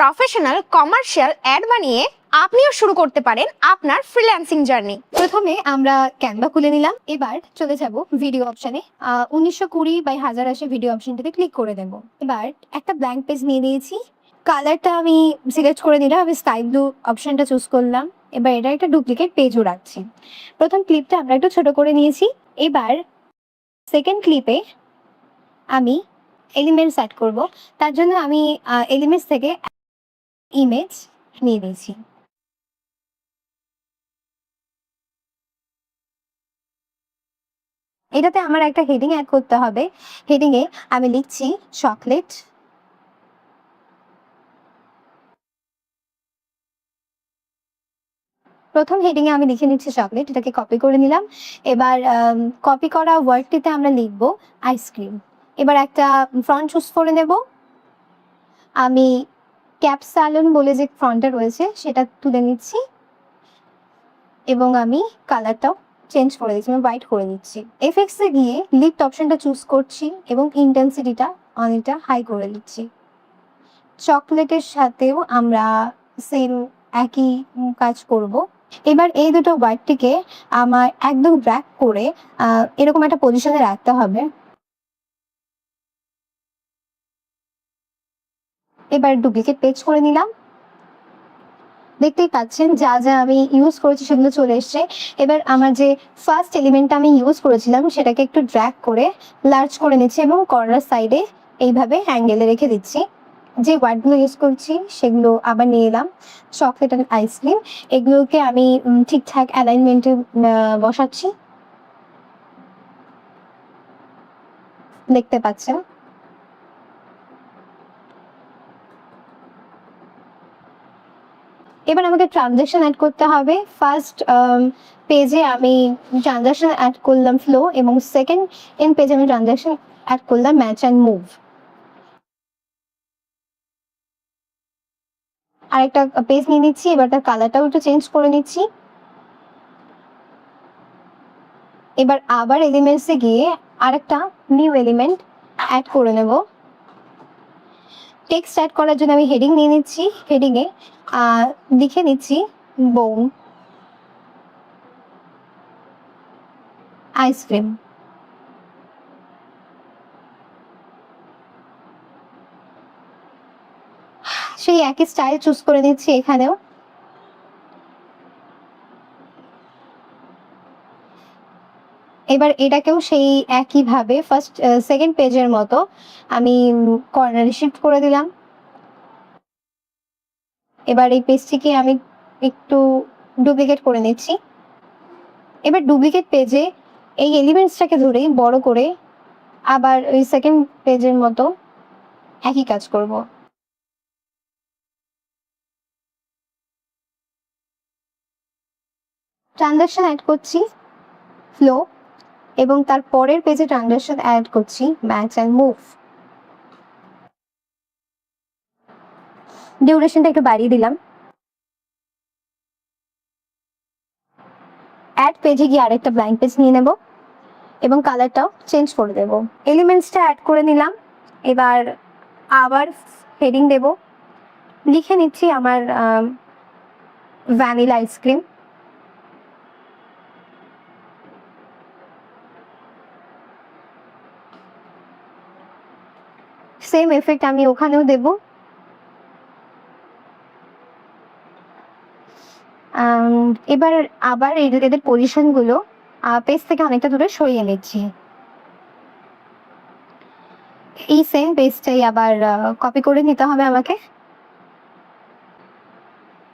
Professional commercial add বানিয়ে আপনিও শুরু করতে পারেন আপনার ফ্রিল্যান্সিং জার্নি। প্রথমে আমরা ক্যানভা খুলে নিলাম। এবার চলে যাব ভিডিও অপশনে। 1920x1080 ভিডিও অপশনটাতে ক্লিক করে দেব। এবার একটা ব্ল্যাঙ্ক পেজ নিয়ে নিয়েছি। কালারটা আমি সিলেক্ট করে নিলাম। আমি স্কাই ব্লু অপশনটা চুজ করলাম। এবার এটা একটা ডুপ্লিকেট পেজও রাখছি। প্রথম ক্লিপটা আমরা একটু ছোট করে নিয়েছি। এবার সেকেন্ড ক্লিপে আমি এলিমেন্টস অ্যাড করব। তার জন্য আমি এলিমেন্টস থেকে ইমেজ নিয়ে নিয়েছি। এটাতে আমার একটা হেডিং অ্যাড করতে হবে। হেডিংয়ে আমি লিখছি চকলেট। প্রথম হেডিংয়ে আমি লিখে নিচ্ছি চকলেট। এটাকে কপি করে নিলাম। এবার কপি করা ওয়ার্ডটিতে আমরা লিখব আইসক্রিম। এবার একটা ফন্ট চুজ করে নেব। আমি ক্যাপসালন বলে যে ফন্টটা রয়েছে সেটা তুলে নিচ্ছি এবং আমি কালারটাও চেঞ্জ করে দিচ্ছি, আমি হোয়াইট করে দিচ্ছি। এফেক্টসে গিয়ে লিফট অপশনটা চুজ করছি এবং ইন্টেন্সিটিটা অনেকটা হাই করে দিচ্ছি। চকলেটের সাথেও আমরা সেম একই কাজ করব। এবার এই দুটো ওয়ার্ডটিকে আমার একদম ড্র্যাগ করে এরকম একটা পজিশনে রাখতে হবে। এবার ডুপ্লিকেট পেজ করে নিলাম। দেখতেই পাচ্ছেন যা যা আমি ইউজ করেছি সেগুলো চলে এসছে। এবার আমার যে ফার্স্ট এলিমেন্টটা আমি ইউজ করেছিলাম সেটাকে একটু ড্র্যাগ করে লার্জ করে নিচ্ছি এবং কর্নার সাইডে এইভাবে হ্যাঙ্গেলে রেখে দিচ্ছি। যে ওয়ার্ডগুলো ইউজ করছি সেগুলো আবার নিয়ে এলাম। চকলেট অ্যান্ড আইসক্রিম, এগুলোকে আমি ঠিকঠাক অ্যালাইনমেন্টে বসাচ্ছি। দেখতে পাচ্ছেন। এবার আমাকে ট্রানজ্যাকশন অ্যাড করতে হবে। ফার্স্ট পেজে আমি ট্রানজ্যাকশন অ্যাড করলাম ফ্লো এবং সেকেন্ড পেজে আমি ট্রানজ্যাকশন অ্যাড করলাম ম্যাচ অ্যান্ড মুভ। আরেকটা পেজ নিয়ে নিচ্ছি। এবার তার কালারটাও একটু চেঞ্জ করে নিচ্ছি। এবার আবার এলিমেন্টসে গিয়ে আরেকটা নিউ এলিমেন্ট অ্যাড করে নেব। টেক্সট অ্যাড করার জন্য আমি হেডিং নিয়ে নিচ্ছি। হেডিংয়ে লিখে নিচ্ছি বোন আইসক্রিম। সেই একই স্টাইল চুজ করে নিচ্ছি এখানেও। এবার এটাকেও সেই একইভাবে ফার্স্ট সেকেন্ড পেজের মতো আমি কর্নারে শিফট করে দিলাম। এবার এই পেজটিকে আমি একটু ডুপ্লিকেট করে নিচ্ছি। এবার ডুপ্লিকেট পেজে এই এলিমেন্টসটাকে ধরে বড় করে আবার ওই সেকেন্ড পেজের মতো একই কাজ করব। ট্রানজ্যাকশন অ্যাড করছি ফ্লো এবং তার পরের পেজে ট্রানজ্যাকশন অ্যাড করছি ম্যাচ অ্যান্ড মুভ। ডিউরেশনটা একটু বাড়িয়ে দিলাম। অ্যাড পেজে গিয়ে আরেকটা ব্ল্যাঙ্ক পেজ নিয়ে নেব এবং কালারটাও চেঞ্জ করে দেব। এলিমেন্টসটা অ্যাড করে নিলাম। এবার আবার হেডিং দেব। লিখে নিচ্ছি আমার ভ্যানিলা আইসক্রিম। সেম এফেক্ট আমি ওখানেও দেব। এবার আবার এদের পজিশনগুলো পেজ থেকে অনেকটা দূরে সরিয়ে নিচ্ছি। এই সেম পেজটাই আবার কপি করে নিতে হবে আমাকে।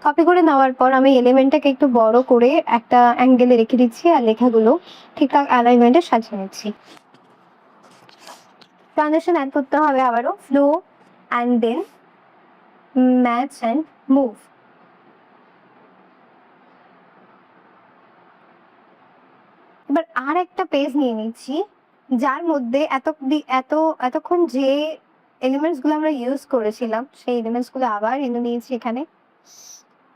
কপি করে নেওয়ার পর আমি এলিমেন্টটাকে একটু বড় করে একটা অ্যাঙ্গেলে রেখে দিচ্ছি আর লেখাগুলো ঠিকঠাক অ্যালাইনমেন্টে সাজিয়ে নিচ্ছি। ট্রানজিশন অ্যাড করতে হবে আবারও flow and then match and move. এবার আর একটা পেজ নিয়ে নিচ্ছি যার মধ্যে এতক্ষণ যে এলিমেন্টসগুলো আমরা ইউজ করেছিলাম সেই এলিমেন্টসগুলো আবার এনে নিয়েছি। এখানে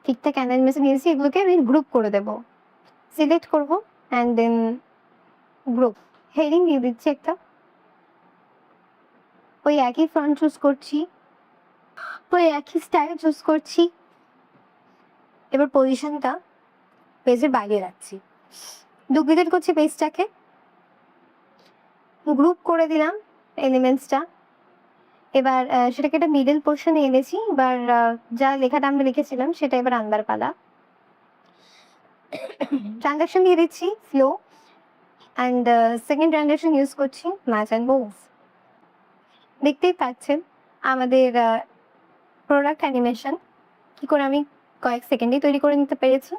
ঠিকঠাক অ্যালাইনমেন্টে নিয়েছি। এগুলোকে আমি গ্রুপ করে দেব। সিলেক্ট করব অ্যান্ড দেন গ্রুপ। হেডিং দিয়ে দিচ্ছি একটা। ওই একই ফন্ট চুজ করছি ওই একই স্টাইল চুজ করছি। এবার পজিশনটা পেজের বাইরে রাখছি, ডুপ্লিকেট করছি পেজটাকে, গ্রুপ করে দিলাম এলিমেন্টসটা। এবার সেটাকে একটা মিডল পোর্শনে এনেছি। এবার যা লেখাটা আমরা লিখেছিলাম সেটা এবার আনবার পালা। ট্রানজাকশন দিয়ে দিচ্ছি flow, and second transaction use করছি ম্যাচ অ্যান্ড মুভ। দেখতেই পাচ্ছেন আমাদের প্রোডাক্ট অ্যানিমেশন কি করে আমি কয়েক সেকেন্ডেই তৈরি করে নিতে পেরেছি।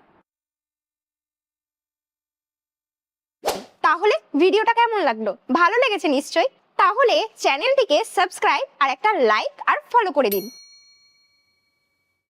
তাহলে ভিডিওটা কেমন লাগলো? ভালো লেগেছে নিশ্চয়ই। তাহলে চ্যানেলটিকে সাবস্ক্রাইব আর একটা লাইক আর ফলো করে দিন।